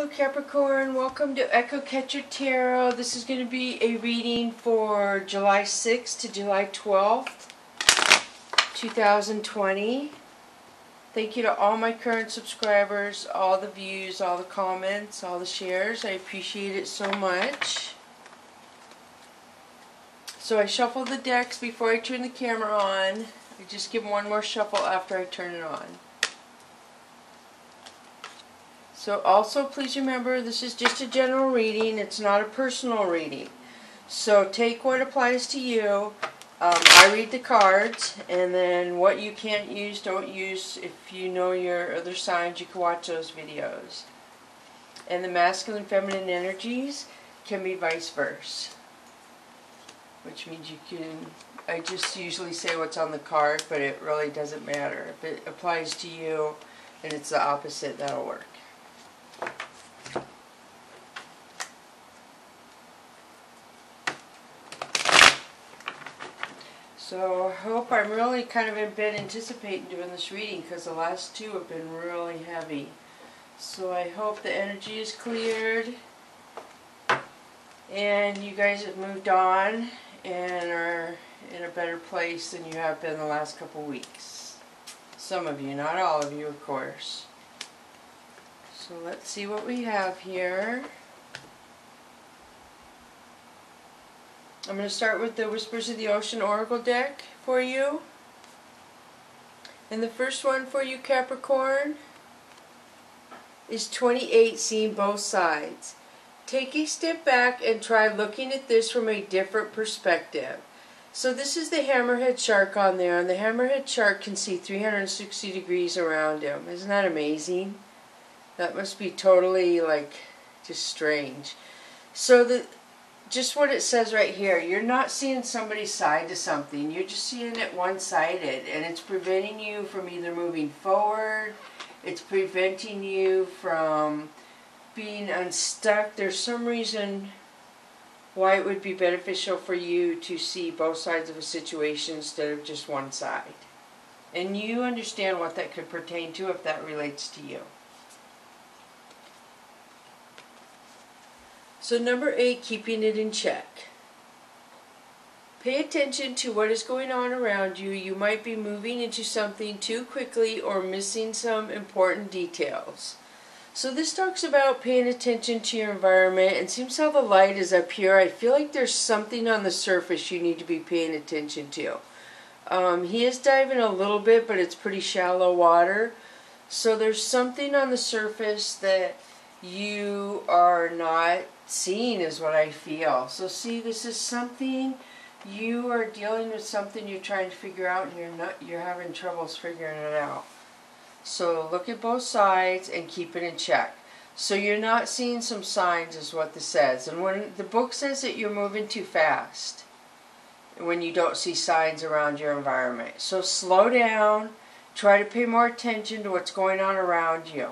Hello Capricorn, welcome to Echo Catcher Tarot. This is going to be a reading for July 6th to July 12th, 2020. Thank you to all my current subscribers, all the views, all the comments, all the shares. I appreciate it so much. So I shuffle the decks before I turn the camera on. I just give them one more shuffle after I turn it on. So also please remember, this is just a general reading, it's not a personal reading. So take what applies to you. I read the cards, and then what you can't use, don't use. If you know your other signs, you can watch those videos. And the masculine and feminine energies can be vice versa. Which means you can, I just usually say what's on the card, but it really doesn't matter. If it applies to you and it's the opposite, that'll work. So I hope, I'm really kind of been anticipating doing this reading because the last two have been really heavy. So I hope the energy is cleared and you guys have moved on and are in a better place than you have been the last couple weeks. Some of you, not all of you, of course. So let's see what we have here. I'm going to start with the Whispers of the Ocean Oracle deck for you. And the first one for you, Capricorn, is 28, seeing both sides. Take a step back and try looking at this from a different perspective. So this is the hammerhead shark on there, and the hammerhead shark can see 360 degrees around him. Isn't that amazing? That must be totally, like, just strange. So just what it says right here, you're not seeing somebody's side to something, you're just seeing it one-sided, and it's preventing you from either moving forward, it's preventing you from being unstuck. There's some reason why it would be beneficial for you to see both sides of a situation instead of just one side. And you understand what that could pertain to if that relates to you. So number 8, keeping it in check. Pay attention to what is going on around you. You might be moving into something too quickly or missing some important details. So this talks about paying attention to your environment, and seems how the light is up here. I feel like there's something on the surface you need to be paying attention to. He is diving a little bit, but it's pretty shallow water. So there's something on the surface that you are not seeing, is what I feel. So see, this is something, you are dealing with something you're trying to figure out, and you're having troubles figuring it out. So look at both sides and keep it in check. So you're not seeing some signs, is what this says. And when the book says that you're moving too fast, when you don't see signs around your environment. So slow down, try to pay more attention to what's going on around you,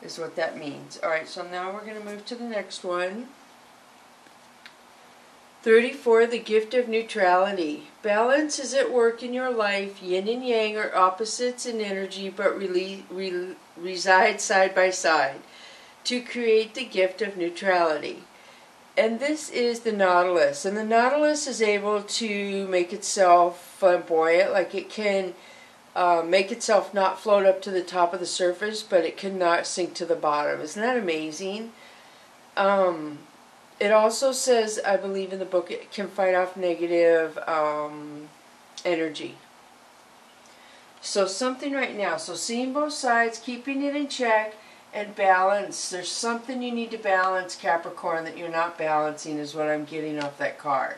is what that means. Alright, so now we're going to move to the next one. 34, the gift of neutrality. Balance is at work in your life. Yin and yang are opposites in energy, but reside side by side to create the gift of neutrality. And this is the Nautilus. And the Nautilus is able to make itself flamboyant, like it can make itself not float up to the top of the surface, but it cannot sink to the bottom. Isn't that amazing? It also says, I believe in the book, it can fight off negative energy. So something right now. So seeing both sides, keeping it in check, and balance. There's something you need to balance, Capricorn, that you're not balancing, is what I'm getting off that card.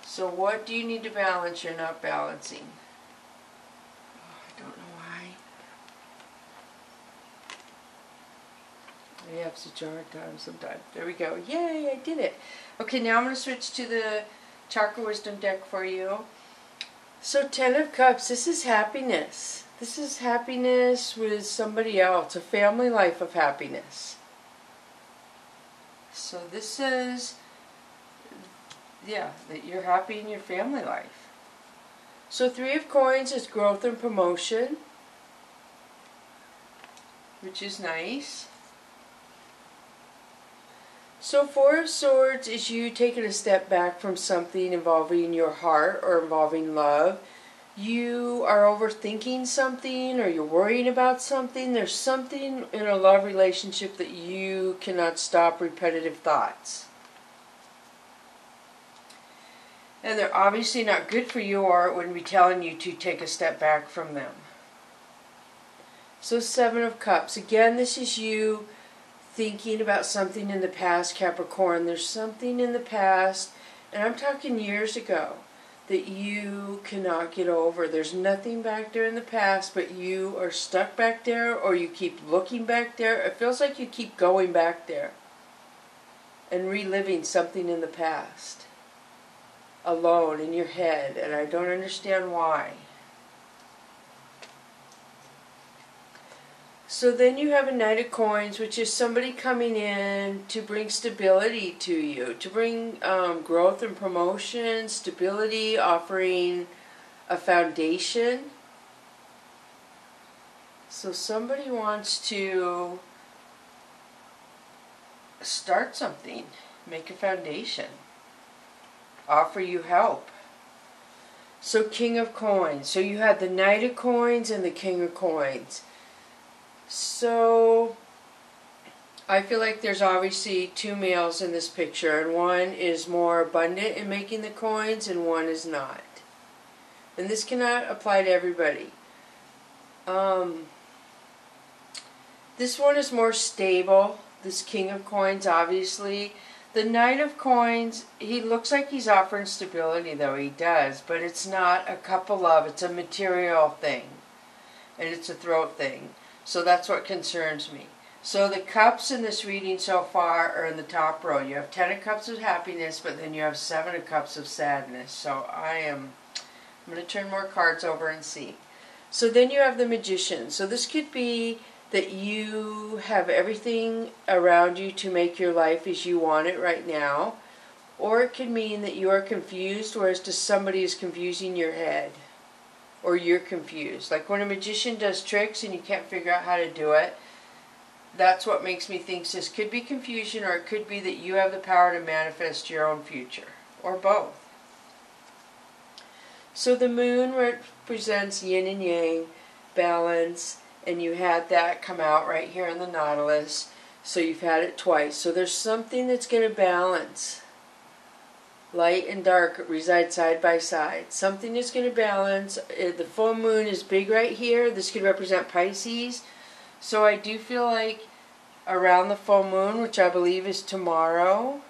So what do you need to balance you're not balancing? I have such a hard time sometimes. There we go. Yay, I did it. Okay, now I'm going to switch to the Chakra Wisdom deck for you. So 10 of Cups, this is happiness. This is happiness with somebody else, a family life of happiness. So this says, yeah, that you're happy in your family life. So 3 of Coins is growth and promotion. which is nice. So Four of Swords is you taking a step back from something involving your heart or involving love. You are overthinking something or you're worrying about something. There's something in a love relationship that you cannot stop repetitive thoughts. And they're obviously not good for you, or it wouldn't be telling you to take a step back from them. So Seven of Cups. Again, this is you thinking about something in the past, Capricorn. There's something in the past, and I'm talking years ago, that you cannot get over. There's nothing back there in the past, but you are stuck back there, or you keep looking back there. It feels like you keep going back there and reliving something in the past alone in your head, and I don't understand why. So then you have a Knight of Coins, which is somebody coming in to bring stability to you, to bring growth and promotion, stability, offering a foundation. So somebody wants to start something, make a foundation, offer you help. So King of Coins. So you have the Knight of Coins and the King of Coins. So I feel like there's obviously two males in this picture, and one is more abundant in making the coins and one is not. And this cannot apply to everybody. This one is more stable, this King of Coins, obviously. The Knight of Coins, he looks like he's offering stability, though he does, but it's not a cup of love, it's a material thing, and it's a throat thing. So that's what concerns me. So the cups in this reading so far are in the top row. You have 10 of Cups of happiness, but then you have 7 of Cups of sadness. So I'm going to turn more cards over and see. So then you have the Magician. So this could be that you have everything around you to make your life as you want it right now. Or it could mean that you are confused, whereas to somebody is confusing your head. Or you're confused. Like when a magician does tricks and you can't figure out how to do it, that's what makes me think this could be confusion, or it could be that you have the power to manifest your own future. Or both. So the Moon represents yin and yang, balance, and you had that come out right here in the Nautilus. So you've had it twice. So there's something that's going to balance. Light and dark reside side by side. Something is going to balance. The full moon is big right here. This could represent Pisces. So I do feel like around the full moon, which I believe is tomorrow,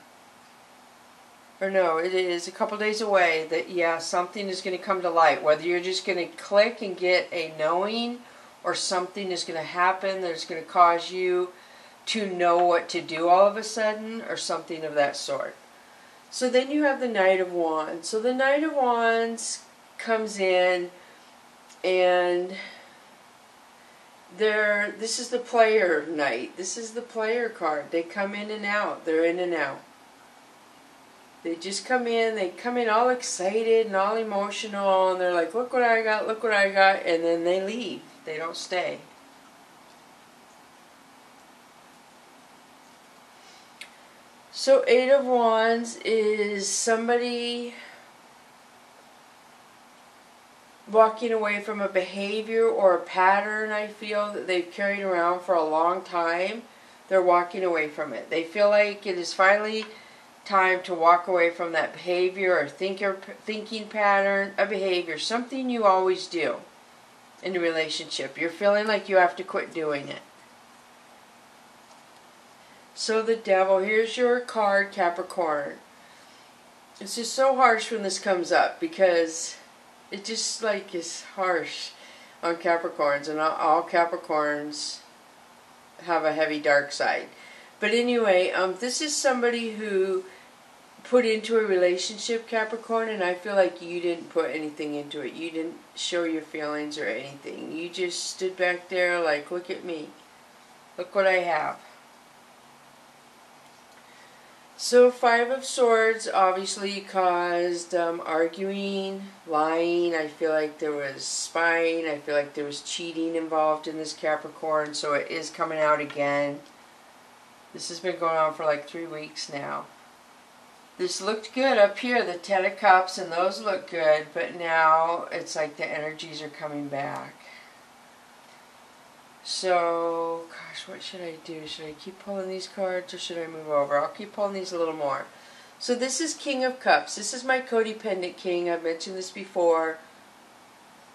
or no, it is a couple days away, that yeah, something is going to come to light. Whether you're just going to click and get a knowing, or something is going to happen that's going to cause you to know what to do all of a sudden, or something of that sort. So then you have the Knight of Wands. So the Knight of Wands comes in, and this is the player knight. This is the player card. They come in and out. They're in and out. They just come in. They come in all excited and all emotional, and they're like, look what I got, look what I got, and then they leave. They don't stay. So Eight of Wands is somebody walking away from a behavior or a pattern, I feel, that they've carried around for a long time. They're walking away from it. They feel like it is finally time to walk away from that behavior or thinking pattern, a behavior, something you always do in a relationship. You're feeling like you have to quit doing it. So the Devil, here's your card, Capricorn. It's just so harsh when this comes up, because it just like is harsh on Capricorns, and all Capricorns have a heavy dark side. But anyway, this is somebody who put into a relationship, Capricorn, and I feel like you didn't put anything into it. You didn't show your feelings or anything. You just stood back there like, look at me. Look what I have. So Five of Swords obviously caused arguing, lying. I feel like there was spying. I feel like there was cheating involved in this Capricorn. So it is coming out again. This has been going on for like 3 weeks now. This looked good up here, the Ten of Cups, and those look good. But now it's like the energies are coming back. So, gosh, what should I do? Should I keep pulling these cards or should I move over? I'll keep pulling these a little more. So this is King of Cups. This is my codependent king. I've mentioned this before.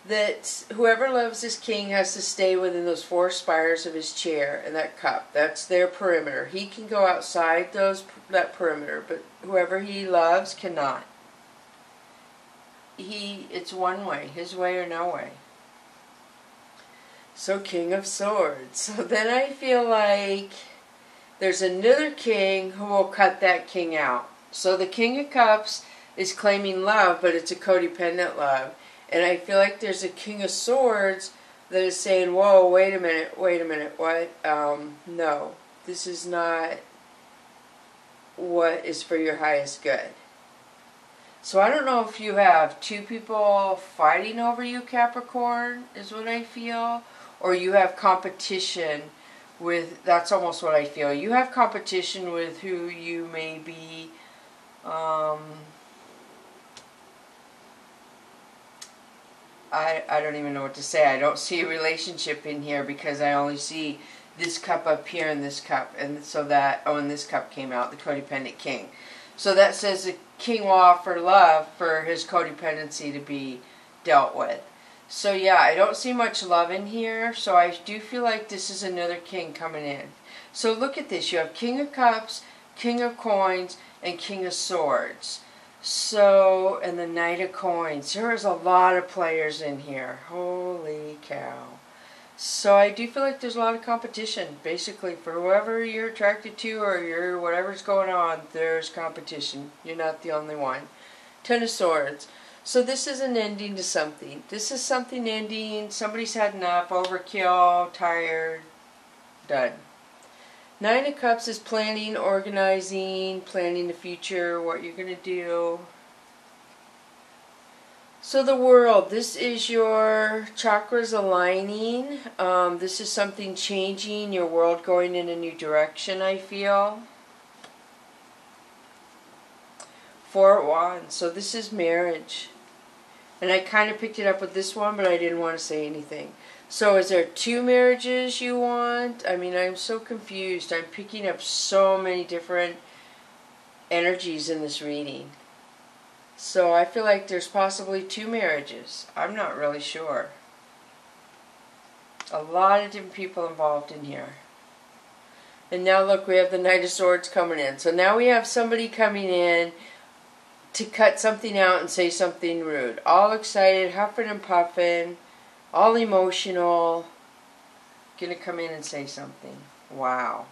That whoever loves this king has to stay within those 4 spires of his chair and that cup. That's their perimeter. He can go outside that perimeter, but whoever he loves cannot. It's one way, his way or no way. So King of Swords. So then I feel like there's another king who will cut that king out. So the King of Cups is claiming love, but it's a codependent love. And I feel like there's a King of Swords that is saying, whoa, wait a minute, what? No, this is not what is for your highest good. So I don't know if you have 2 people fighting over you, Capricorn, is what I feel. Or you have competition with, that's almost what I feel. You have competition with who you may be, I don't even know what to say. I don't see a relationship in here because I only see this cup up here and this cup. And so that, oh, and this cup came out, the codependent king. So that says the king will offer love for his codependency to be dealt with. So yeah, I don't see much love in here, so I do feel like this is another king coming in. So look at this, you have King of Cups, King of Coins, and King of Swords. So, and the Knight of Coins. There is a lot of players in here. Holy cow. So I do feel like there's a lot of competition, basically, for whoever you're attracted to or whatever's going on, there's competition. You're not the only one. Ten of Swords. So this is an ending to something. This is something ending. Somebody's had enough. Overkill. Tired. Done. Nine of Cups is planning, organizing, planning the future, what you're going to do. So the World. This is your chakras aligning. This is something changing. Your world going in a new direction, I feel. Four of Wands. So this is marriage. And I kind of picked it up with this one, but I didn't want to say anything. So is there 2 marriages you want? I mean, I'm so confused. I'm picking up so many different energies in this reading. So I feel like there's possibly 2 marriages. I'm not really sure. A lot of different people involved in here. And now look, we have the Knight of Swords coming in. So now we have somebody coming in to cut something out and say something rude. All excited, huffing and puffing, all emotional. Gonna come in and say something. Wow.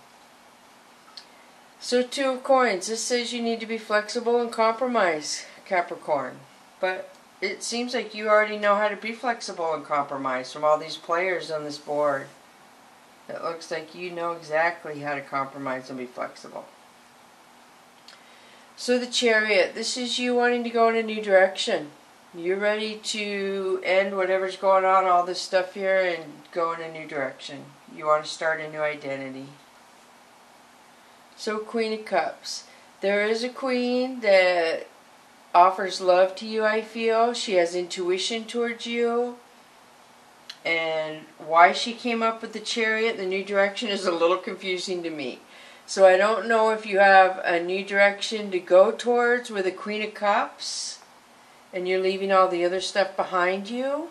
So 2 of Coins. This says you need to be flexible and compromise, Capricorn. But it seems like you already know how to be flexible and compromise from all these players on this board. It looks like you know exactly how to compromise and be flexible. So the Chariot, this is you wanting to go in a new direction. You're ready to end whatever's going on, all this stuff here, and go in a new direction. You want to start a new identity. So Queen of Cups. There is a queen that offers love to you, I feel. She has intuition towards you. And why she came up with the Chariot, the new direction, is a little confusing to me. So I don't know if you have a new direction to go towards with a Queen of Cups and you're leaving all the other stuff behind you.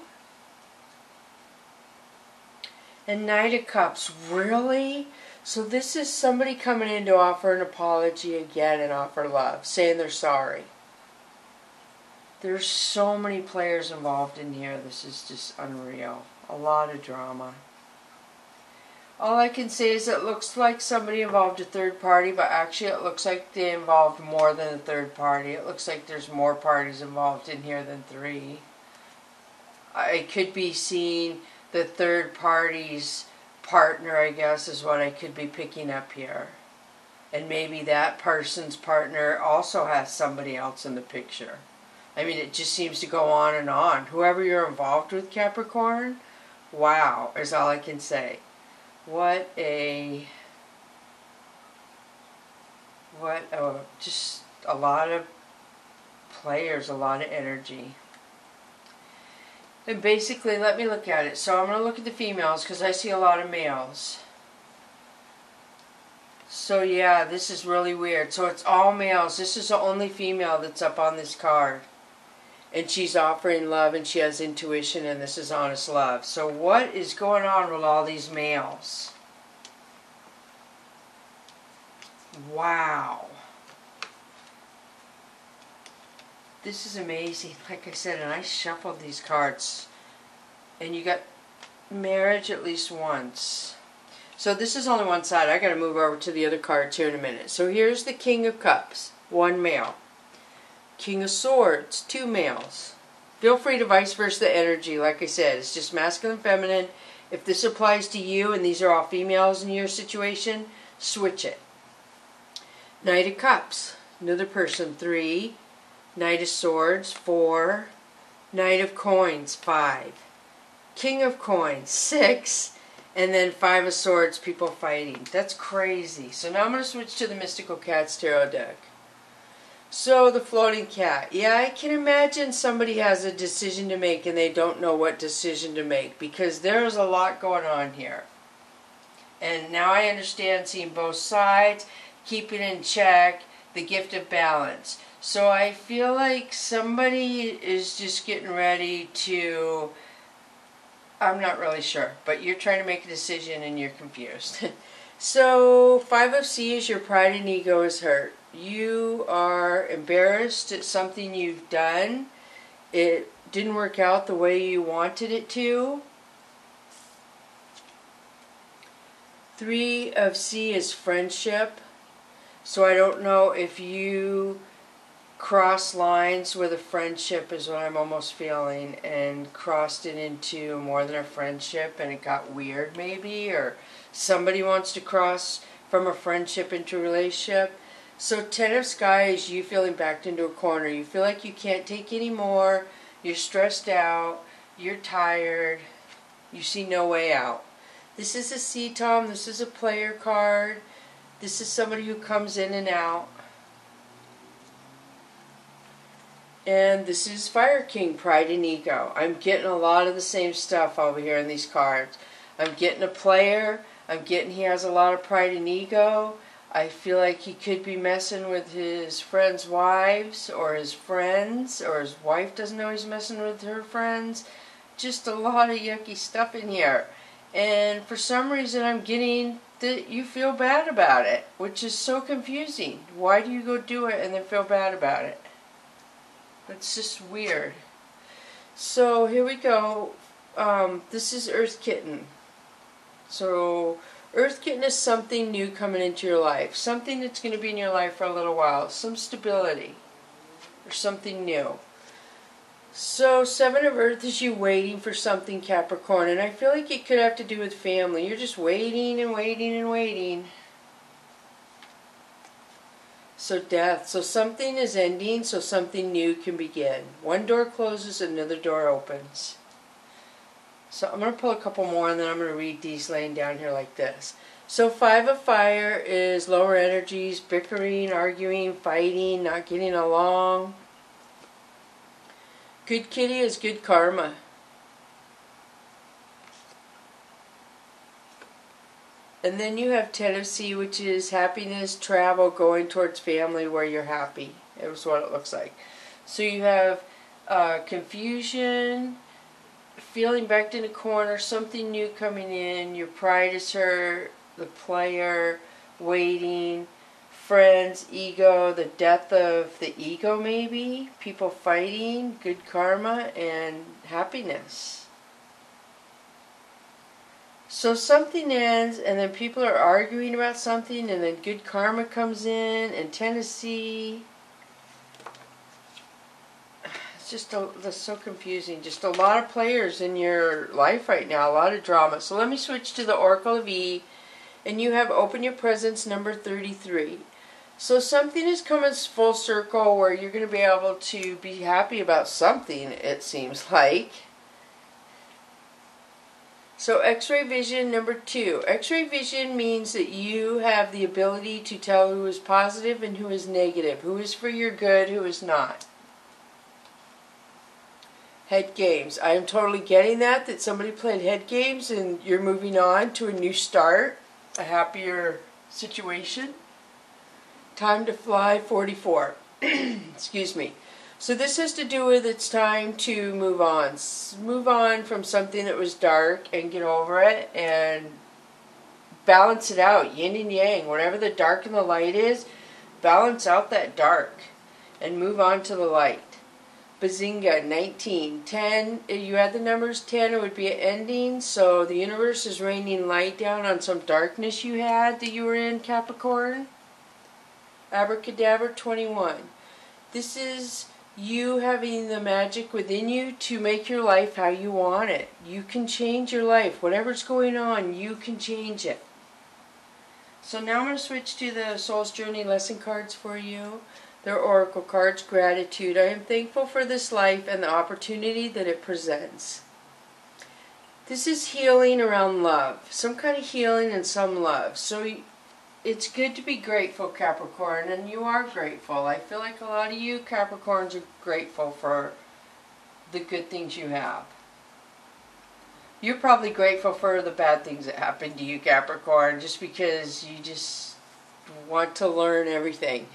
And Knight of Cups, really? So this is somebody coming in to offer an apology again and offer love, saying they're sorry. There's so many players involved in here. This is just unreal. A lot of drama. All I can say is it looks like somebody involved a third party, but actually it looks like they involved more than a third party. It looks like there's more parties involved in here than 3. I could be seeing the third party's partner, I guess, is what I could be picking up here. And maybe that person's partner also has somebody else in the picture. I mean, it just seems to go on and on. Whoever you're involved with, Capricorn, wow, is all I can say. Just a lot of players, a lot of energy. And basically, let me look at it. So I'm going to look at the females because I see a lot of males. So yeah, this is really weird. So it's all males. This is the only female that's up on this card. And she's offering love and she has intuition and this is honest love. So what is going on with all these males? Wow. This is amazing. Like I said, and I shuffled these cards. And you got marriage at least once. So this is only one side. I got to move over to the other cards here in a minute. So here's the King of Cups, one male. King of Swords, two males. Feel free to vice versa the energy. Like I said, it's just masculine, feminine. If this applies to you and these are all females in your situation, switch it. Knight of Cups, another person, 3. Knight of Swords, 4. Knight of Coins, 5. King of Coins, 6. And then 5 of Swords, people fighting. That's crazy. So now I'm going to switch to the Mystical Cats Tarot deck. So the floating cat. Yeah, I can imagine somebody has a decision to make and they don't know what decision to make. Because there's a lot going on here. And now I understand seeing both sides, keeping in check, the gift of balance. So I feel like somebody is just getting ready to... I'm not really sure, but you're trying to make a decision and you're confused. So, 5 of C is your pride and ego is hurt. You are embarrassed at something you've done. It didn't work out the way you wanted it to. 3 of C is friendship. So I don't know if you cross lines with a friendship is what I'm almost feeling and crossed it into more than a friendship and it got weird maybe, or somebody wants to cross from a friendship into a relationship. So 10 of Sky is you feeling backed into a corner. You feel like you can't take any more, you're stressed out, you're tired, you see no way out. This is a C-Tom, this is a player card, this is somebody who comes in and out. And this is Fire King, Pride and Ego. I'm getting a lot of the same stuff over here in these cards. I'm getting a player. I'm getting he has a lot of pride and ego. I feel like he could be messing with his friends' wives or his friends, or his wife doesn't know he's messing with her friends. Just a lot of yucky stuff in here. And for some reason I'm getting that you feel bad about it, which is so confusing. Why do you go do it and then feel bad about it? It's just weird. So here we go. This is Earth Kitten. So Earth Kitten is something new coming into your life. Something that's going to be in your life for a little while. Some stability. Or something new. So 7 of Earth is you waiting for something, Capricorn. And I feel like it could have to do with family. You're just waiting and waiting and waiting. So Death. So something is ending, so something new can begin. One door closes, another door opens. So I'm going to pull a couple more and then I'm going to read these laying down here like this. So 5 of Fire is lower energies, bickering, arguing, fighting, not getting along. Good Kitty is good karma. And then you have 10 of C, which is happiness, travel, going towards family where you're happy. It was what it looks like. So you have confusion, feeling backed in a corner, something new coming in, your pride is hurt, the player, waiting, friends, ego, the death of the ego maybe, people fighting, good karma, and happiness. So something ends, and then people are arguing about something, and then good karma comes in, and Tennessee. It's just that's so confusing. Just a lot of players in your life right now, a lot of drama. So let me switch to the Oracle of E, And you have open your presents number 33. So something is coming full circle where you're going to be able to be happy about something, it seems like. So X-ray vision number 2. X-ray vision means that you have the ability to tell who is positive and who is negative, who is for your good, who is not. Head games. I am totally getting that somebody played head games and you're moving on to a new start, a happier situation. Time to fly 44. Excuse me. So this has to do with it's time to move on. Move on from something that was dark and get over it and balance it out. Yin and yang. Whatever the dark and the light is, balance out that dark and move on to the light. Bazinga, 19. 10, if you had the numbers 10, it would be an ending. So the universe is raining light down on some darkness you had that you were in, Capricorn. Abracadabra, 21. This is you having the magic within you to make your life how you want it. You can change your life. Whatever's going on, you can change it. So now I'm going to switch to the Soul's Journey lesson cards for you. They're oracle cards. Gratitude. I am thankful for this life and the opportunity that it presents. This is healing around love. Some kind of healing and some love. So it's good to be grateful, Capricorn, and you are grateful. I feel like a lot of you Capricorns are grateful for the good things you have. You're probably grateful for the bad things that happen to you, Capricorn, just because you just want to learn everything.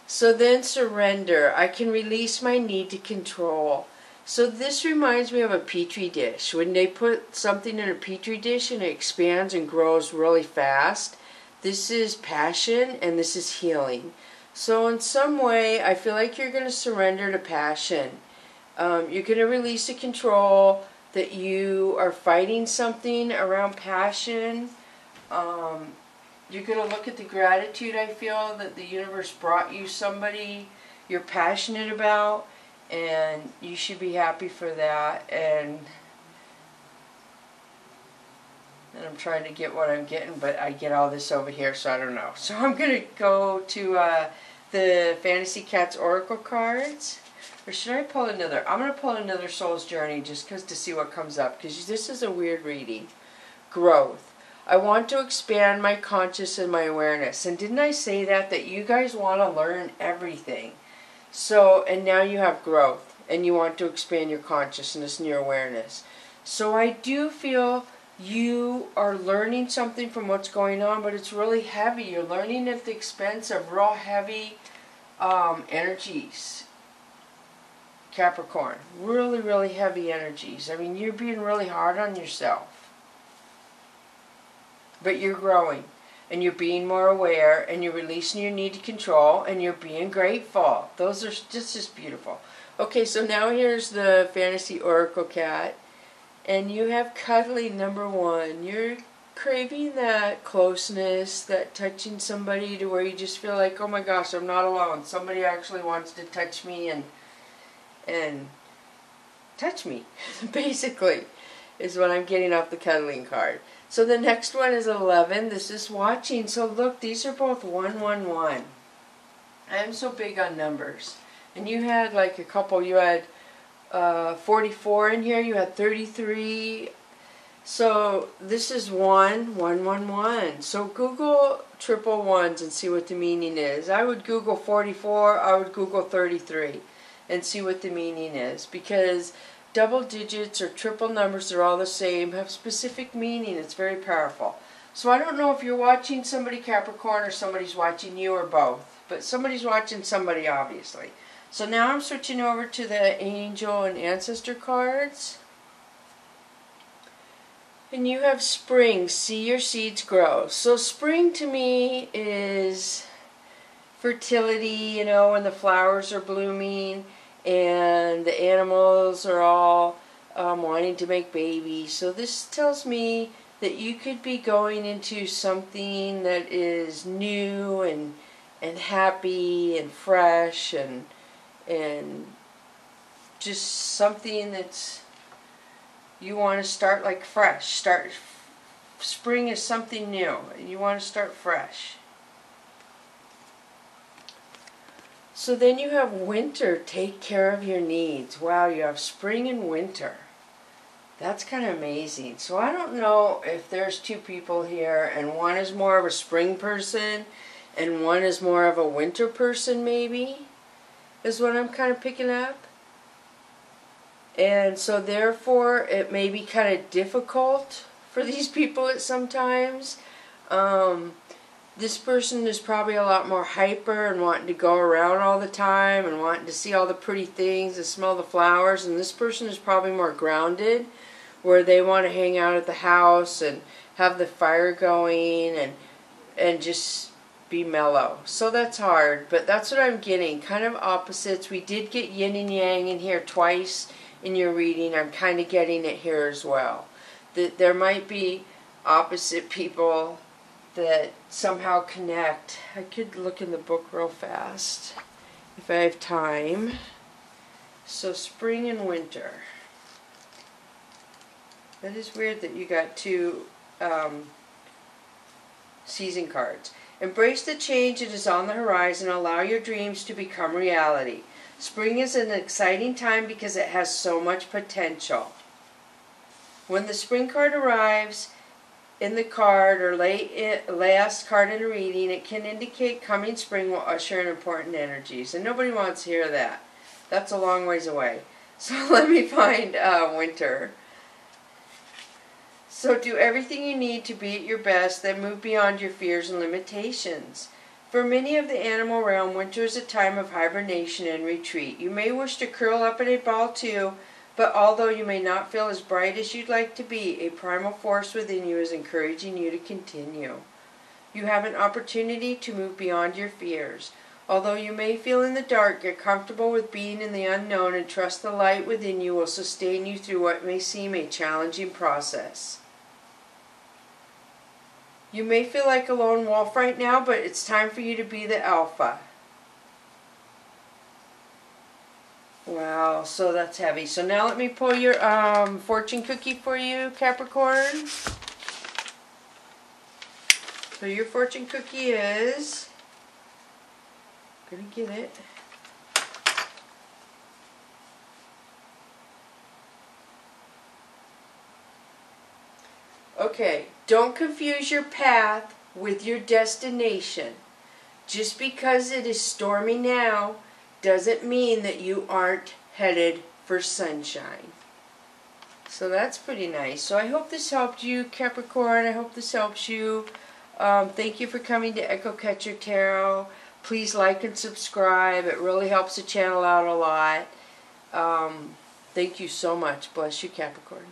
So then surrender. I can release my need to control. So this reminds me of a petri dish. When they put something in a petri dish and it expands and grows really fast, this is passion and this is healing. So in some way, I feel like you're going to surrender to passion. You're going to release the control that you are fighting something around passion. You're going to look at the gratitude, I feel, that the universe brought you somebody you're passionate about, and you should be happy for that. And I'm trying to get what I'm getting, but I get all this over here, so I don't know. So I'm going to go to the Fantasy Cats Oracle cards. Or should I pull another? I'm going to pull another Soul's Journey just to see what comes up, because this is a weird reading. Growth. I want to expand my conscious and my awareness. And didn't I say that you guys want to learn everything? So, and now you have growth, and you want to expand your consciousness and your awareness. So I do feel you are learning something from what's going on, but it's really heavy. You're learning at the expense of real heavy energies, Capricorn. Really, really heavy energies. I mean, you're being really hard on yourself. But you're growing, and you're being more aware, and you're releasing your need to control, and you're being grateful. Those are just beautiful. Okay, so now here's the Fantasy Oracle Cat. And you have cuddling number 1. You're craving that closeness, that touching somebody to where you just feel like, oh my gosh, I'm not alone. Somebody actually wants to touch me and touch me, basically, is what I'm getting off the cuddling card. So the next one is 11. This is watching. So look, these are both 111. I am so big on numbers. And you had like a couple, you had 44 in here, you had 33. So this is 111. So Google triple ones and see what the meaning is. I would Google 44, I would Google 33 and see what the meaning is, because double digits or triple numbers, they're all the same, have specific meaning. It's very powerful. So I don't know if you're watching somebody, Capricorn, or somebody's watching you, or both. But somebody's watching somebody, obviously. So now I'm switching over to the Angel and Ancestor cards. And you have spring. See your seeds grow. So spring to me is fertility, you know, when the flowers are blooming and the animals are all wanting to make babies. So this tells me that you could be going into something that is new and happy and fresh and just something that's you want to start like fresh, start spring is something new. You want to start fresh. So then you have winter, take care of your needs. Wow, you have spring and winter. That's kind of amazing. So I don't know if there's two people here and one is more of a spring person and one is more of a winter person maybe, is what I'm kind of picking up. And so therefore it may be kind of difficult for these people at sometimes. This person is probably a lot more hyper and wanting to go around all the time and wanting to see all the pretty things and smell the flowers. And this person is probably more grounded, where they want to hang out at the house and have the fire going and just be mellow. So that's hard, but that's what I'm getting. Kind of opposites. We did get yin and yang in here twice in your reading. I'm kind of getting it here as well. That there might be opposite people that somehow connect. I could look in the book real fast if I have time. So spring and winter. That is weird that you got two season cards. Embrace the change that is on the horizon. Allow your dreams to become reality. Spring is an exciting time because it has so much potential. When the spring card arrives in the card or last card in a reading, it can indicate coming spring will usher in important energies. And nobody wants to hear that. That's a long ways away. So let me find winter. So do everything you need to be at your best, then move beyond your fears and limitations. For many of the animal realm, winter is a time of hibernation and retreat. You may wish to curl up in a ball too, but although you may not feel as bright as you'd like to be, a primal force within you is encouraging you to continue. You have an opportunity to move beyond your fears. Although you may feel in the dark, get comfortable with being in the unknown and trust the light within you will sustain you through what may seem a challenging process. You may feel like a lone wolf right now, but it's time for you to be the alpha. Wow, so that's heavy. So now let me pull your fortune cookie for you, Capricorn. So your fortune cookie is... I'm gonna get it. Okay, don't confuse your path with your destination. Just because it is stormy now doesn't mean that you aren't headed for sunshine. So that's pretty nice. So I hope this helped you, Capricorn. I hope this helps you. Thank you for coming to Echo Catcher Tarot. Please like and subscribe. It really helps the channel out a lot. Thank you so much. Bless you, Capricorn.